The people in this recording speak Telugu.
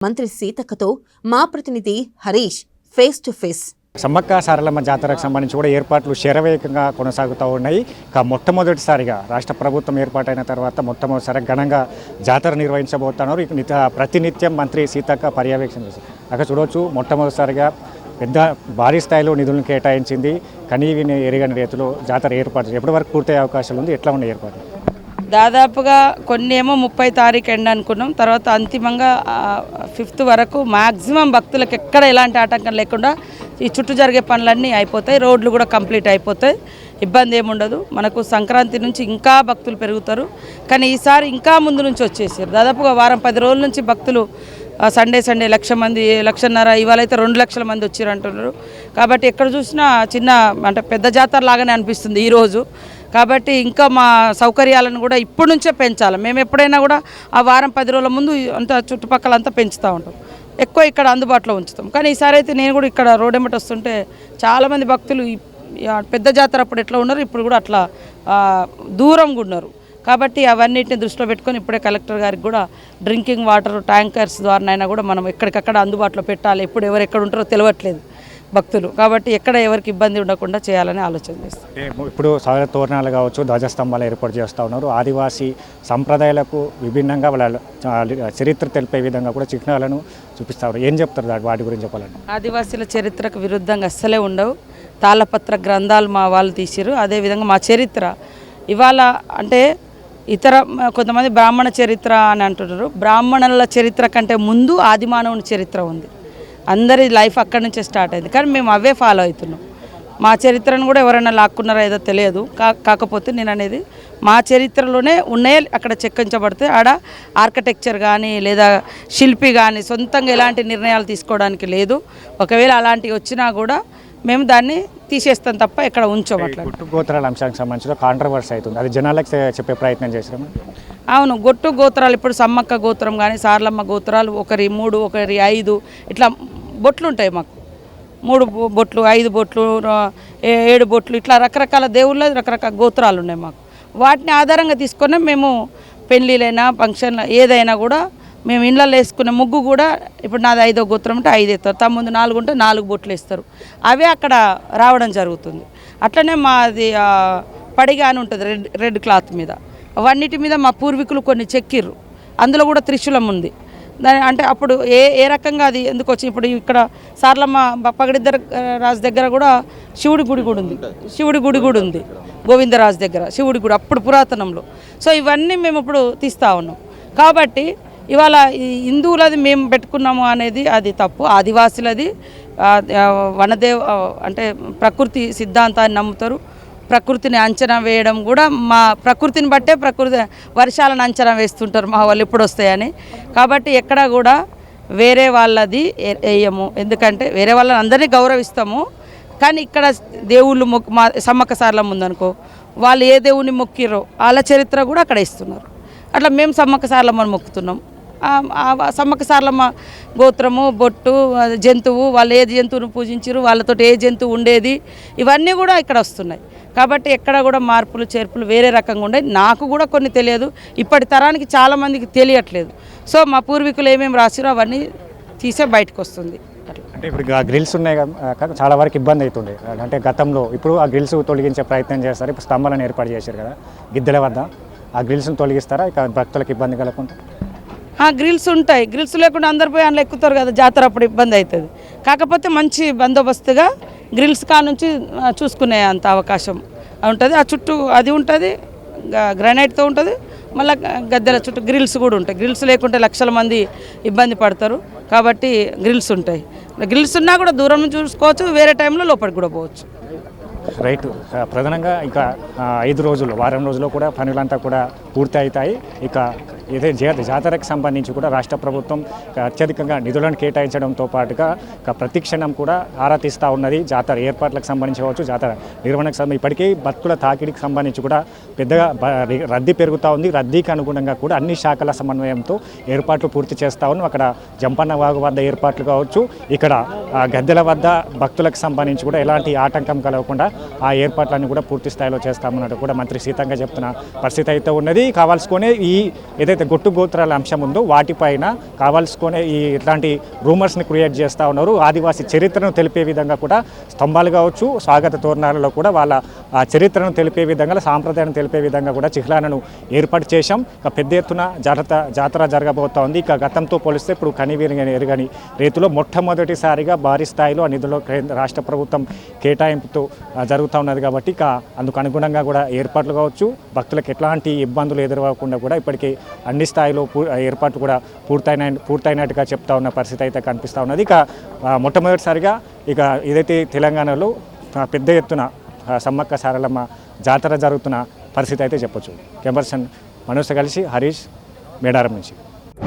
మంత్రి సీతక్కతో మా ప్రతినిధి Harish face to face. Sammakka Saralamma జాతరకు సంబంధించి కూడా ఏర్పాట్లు శరవేగంగా కొనసాగుతూ ఉన్నాయి. మొట్టమొదటిసారిగా రాష్ట్ర ప్రభుత్వం ఏర్పాటైన తర్వాత మొట్టమొదటిసారి ఘనంగా జాతర నిర్వహించబోతున్నారు. ప్రతినిత్యం మంత్రి సీతక్క పర్యవేక్షణ చేశారు. అక్కడ చూడవచ్చు మొట్టమొదటిసారిగా భారీ స్థాయిలో నిధులను కేటాయించింది. కనీవిని ఎరగని రీతిలో జాతర ఏర్పాటు ఎప్పటి వరకు పూర్తయ్యే అవకాశాలు ఉంది? ఎట్లా ఉన్నాయి ఏర్పాట్లు? దాదాపుగా కొన్ని ఏమో 30 తారీఖు ఎండ్ అనుకున్నాం. తర్వాత అంతిమంగా 5th వరకు మ్యాక్సిమం భక్తులకు ఎక్కడ ఎలాంటి ఆటంకం లేకుండా ఈ చుట్టూ జరిగే పనులన్నీ అయిపోతాయి. రోడ్లు కూడా కంప్లీట్ అయిపోతాయి. ఇబ్బంది ఏముండదు. మనకు సంక్రాంతి నుంచి ఇంకా భక్తులు పెరుగుతారు. కానీ ఈసారి ఇంకా ముందు నుంచి వచ్చేసారు. దాదాపుగా వారం 10 రోజుల నుంచి భక్తులు సండే 1,00,000 మంది 1,50,000 ఇవాళ అయితే 2 లక్షల మంది వచ్చారు అంటున్నారు. కాబట్టి ఎక్కడ చూసినా చిన్న అంటే పెద్ద జాతర లాగానే అనిపిస్తుంది ఈరోజు. కాబట్టి ఇంకా మా సౌకర్యాలను కూడా ఇప్పటి నుంచే పెంచాలి. మేము ఎప్పుడైనా కూడా ఆ వారం 10 రోజుల ముందు అంతా చుట్టుపక్కల అంతా పెంచుతూ ఉంటాం. ఎక్కువ ఇక్కడ అందుబాటులో ఉంచుతాం. కానీ ఈసారి అయితే నేను కూడా ఇక్కడ రోడ్ ఎమ్మటి వస్తుంటే చాలామంది భక్తులు పెద్ద జాతర అప్పుడు ఎట్లా ఉన్నారు ఇప్పుడు కూడా అట్లా దూరంగా ఉన్నారు. కాబట్టి అవన్నిటిని దృష్టిలో పెట్టుకొని ఇప్పుడే కలెక్టర్ గారికి కూడా డ్రింకింగ్ వాటర్ ట్యాంకర్స్ ద్వారానైనా కూడా మనం ఎక్కడికక్కడ అందుబాటులో పెట్టాలి. ఎప్పుడు ఎవరు ఎక్కడ ఉంటారో తెలియట్లేదు భక్తులు. కాబట్టి ఎక్కడ ఎవరికి ఇబ్బంది ఉండకుండా చేయాలని ఆలోచన చేస్తారు. ఇప్పుడు సాగర తోరణాలు కావచ్చు, ధ్వజస్తంభాలు ఏర్పాటు చేస్తూ ఉన్నారు. ఆదివాసీ సంప్రదాయాలకు విభిన్నంగా వాళ్ళ చరిత్ర తెలిపే విధంగా కూడా చిహ్నాలను చూపిస్తారు. ఏం చెప్తారు వాటి గురించి చెప్పాలంటే? ఆదివాసీల చరిత్రకు విరుద్ధంగా అస్సలే ఉండవు. తాళపత్ర గ్రంథాలు మా వాళ్ళు తీసిరు. అదేవిధంగా మా చరిత్ర ఇవాళ అంటే ఇతర కొంతమంది బ్రాహ్మణ చరిత్ర అని అంటున్నారు. బ్రాహ్మణుల చరిత్ర కంటే ముందు ఆదిమానవుని చరిత్ర ఉంది. అందరి లైఫ్ అక్కడి నుంచే స్టార్ట్ అయింది. కానీ మేము అవే ఫాలో అవుతున్నాం. మా చరిత్రను కూడా ఎవరైనా లాక్కున్నారో ఏదో తెలియదు. కాకపోతే నేను అనేది మా చరిత్రలోనే ఉన్నాయే అక్కడ చెక్కించబడితే ఆడ ఆర్కిటెక్చర్ కానీ లేదా శిల్పి కానీ సొంతంగా ఎలాంటి నిర్ణయాలు తీసుకోవడానికి లేదు. ఒకవేళ అలాంటివి వచ్చినా కూడా మేము దాన్ని తీసేస్తాం తప్ప ఎక్కడ ఉంచాం. అట్లా గొట్టు గోత్రాల అంశానికి సంబంధించిన కాంట్రవర్సీ అవుతుంది. అది జనాలకు చెప్పే ప్రయత్నం చేసాము. అవును, గొట్టు గోత్రాలు ఇప్పుడు సమ్మక్క గోత్రం కానీ సారలమ్మ గోత్రాలు ఒకరి 3 ఒకరి 5 ఇట్లా బొట్లు ఉంటాయి. మాకు 3 బొట్లు 5 బొట్లు 7 బొట్లు ఇట్లా రకరకాల దేవుళ్ళ రకరకాల గోత్రాలు ఉన్నాయి మాకు. వాటిని ఆధారంగా తీసుకొని మేము పెళ్ళిళ్ళైనా ఫంక్షన్లు ఏదైనా కూడా మేము ఇళ్ళల్లో వేసుకునే ముగ్గు కూడా ఇప్పుడు నాది 5వ గోత్రం అంటే 5 వేస్తారు. తమ్ముందు 4 ఉంటే 4 బొట్లు వేస్తారు. అవే అక్కడ రావడం జరుగుతుంది. అట్లనే మాది పడిగా అని ఉంటుంది రెడ్ క్లాత్ మీద. అవన్నిటి మీద మా పూర్వీకులు కొన్ని చెక్కిర్రు. అందులో కూడా త్రిశూలం ఉంది. దాని అంటే అప్పుడు ఏ రకంగా అది ఎందుకు వచ్చింది. ఇప్పుడు ఇక్కడ సారలమ్మ పగడిద్దరు రాజు దగ్గర కూడా శివుడి గుడి కూడా ఉంది. శివుడి గుడి కూడా ఉంది గోవిందరాజు దగ్గర శివుడి గుడి అప్పుడు పురాతనంలో. సో ఇవన్నీ మేము ఇప్పుడు తీస్తూ ఉన్నాం. కాబట్టి ఇవాళ హిందువులది మేము పెట్టుకున్నాము అనేది అది తప్పు. ఆదివాసులది వనదేవ్ అంటే ప్రకృతి సిద్ధాంతాన్ని నమ్ముతారు. ప్రకృతిని అంచనా వేయడం కూడా మా ప్రకృతిని బట్టే వర్షాలను అంచనా వేస్తుంటారు మా వాళ్ళు ఎప్పుడు వస్తాయని. కాబట్టి ఎక్కడ కూడా వేరే వాళ్ళది వేయము. ఎందుకంటే వేరే వాళ్ళని అందరినీ గౌరవిస్తాము. కానీ ఇక్కడ దేవుళ్ళు మా సమ్మక్క సారలమ్మ ఉందనుకో, వాళ్ళు ఏ దేవుని మొక్కిరో వాళ్ళ చరిత్ర కూడా అక్కడ ఇస్తున్నారు. అట్లా మేము సమ్మక్క సారలమ్మని మొక్కుతున్నాం. సమ్మక్క సారలమ్మ గోత్రము బొట్టు జంతువు వాళ్ళు ఏ జంతువును పూజించారు, వాళ్ళతో ఏ జంతువు ఉండేది, ఇవన్నీ కూడా ఇక్కడ వస్తున్నాయి. కాబట్టి ఎక్కడ కూడా మార్పులు చేర్పులు వేరే రకంగా ఉండే. నాకు కూడా కొన్ని తెలియదు. ఇప్పటి తరానికి చాలామందికి తెలియట్లేదు. సో మా పూర్వీకులు ఏమేమి రాసిరో అవన్నీ తీసే బయటకు వస్తుంది. అంటే ఇప్పుడు ఆ గ్రిల్స్ ఉన్నాయి కదా, చాలా వరకు ఇబ్బంది అవుతుండే. అంటే గతంలో ఇప్పుడు ఆ గ్రిల్స్ తొలగించే ప్రయత్నం చేస్తారు. ఇప్పుడు స్తంభాలను ఏర్పాటు చేశారు కదా గిద్దెల వద్ద, ఆ గ్రిల్స్ని తొలగిస్తారా ఇక భక్తులకు ఇబ్బంది కలగకుండా? గ్రిల్స్ ఉంటాయి. గ్రిల్స్ లేకుండా అందరు పోయి అందులో ఎక్కుతారు కదా, జాతర అప్పుడు ఇబ్బంది అవుతుంది. కాకపోతే మంచి బందోబస్తుగా గ్రిల్స్ నుంచి చూసుకునే అంత అవకాశం ఉంటుంది. ఆ చుట్టూ అది ఉంటుంది, గ్రానైట్తో ఉంటుంది. మళ్ళీ గద్దెల చుట్టూ గ్రిల్స్ కూడా ఉంటాయి. గ్రిల్స్ లేకుంటే లక్షల మంది ఇబ్బంది పడతారు. కాబట్టి గ్రిల్స్ ఉంటాయి. గ్రిల్స్ ఉన్నా కూడా దూరం నుంచి చూసుకోవచ్చు, వేరే టైంలో లోపలికి కూడా పోవచ్చు. రైట్. ప్రధానంగా ఇక 5 రోజులు వారం రోజుల్లో కూడా పనులంతా కూడా పూర్తి అవుతాయి. ఇక ఇదే జాతరకు సంబంధించి కూడా రాష్ట్ర ప్రభుత్వం అత్యధికంగా నిధులను కేటాయించడంతో పాటుగా ప్రతి క్షణం కూడా ఆరా తీస్తూ ఉన్నది. జాతర ఏర్పాట్లకు సంబంధించి కావచ్చు, జాతర నిర్వహణకు సంబంధించి ఇప్పటికీ భక్తుల తాకిడికి సంబంధించి కూడా పెద్దగా రద్దీ పెరుగుతూ ఉంది. రద్దీకి అనుగుణంగా కూడా అన్ని శాఖల సమన్వయంతో ఏర్పాట్లు పూర్తి చేస్తూ ఉన్నాం. అక్కడ జంపన్న వాగు వద్ద ఏర్పాట్లు కావచ్చు, ఇక్కడ గద్దెల వద్ద భక్తులకు సంబంధించి కూడా ఎలాంటి ఆటంకం కలగకుండా ఆ ఏర్పాట్లన్నీ కూడా పూర్తి స్థాయిలో చేస్తామన్నట్టు కూడా మంత్రి సీతంగా చెప్తున్న పరిస్థితి అయితే ఉన్నది. కావాల్సుకొని ఈ ఏదైతే ఏదైతే గొట్టు గోత్రాల అంశం ఉందో వాటిపైన కావాల్సుకునే ఈ ఇట్లాంటి రూమర్స్ని క్రియేట్ చేస్తూ ఉన్నారు. ఆదివాసీ చరిత్రను తెలిపే విధంగా కూడా స్తంభాలు కావచ్చు, స్వాగత తోరణాలలో కూడా వాళ్ళ చరిత్రను తెలిపే విధంగా, సాంప్రదాయాన్ని తెలిపే విధంగా కూడా చిహ్నాలను ఏర్పాటు చేశాం. ఇక పెద్ద ఎత్తున జాతర జరగబోతూ ఉంది. ఇక గతంతో పోలిస్తే ఇప్పుడు కనివిని ఎరుగని రీతిలో మొట్టమొదటిసారిగా భారీ స్థాయిలో ఆ నిధులు రాష్ట్ర ప్రభుత్వం కేటాయింపుతో జరుగుతూ ఉన్నది. కాబట్టి ఇక అందుకు అనుగుణంగా కూడా ఏర్పాట్లు కావచ్చు, భక్తులకు ఎట్లాంటి ఇబ్బందులు ఎదురవ్వకుండా కూడా ఇప్పటికీ అన్ని స్థాయిలో ఏర్పాట్లు కూడా పూర్తయినట్టుగా చెప్తా ఉన్న పరిస్థితి అయితే కనిపిస్తూ ఉన్నది. ఇక మొట్టమొదటిసారిగా ఇక ఏదైతే తెలంగాణలో పెద్ద ఎత్తున సమ్మక్క సారలమ్మ జాతర జరుగుతున్న పరిస్థితి అయితే చెప్పొచ్చు. కెమెరాసన్ మనోజ్తో కలిసి హరీష్, మేడారం నుంచి.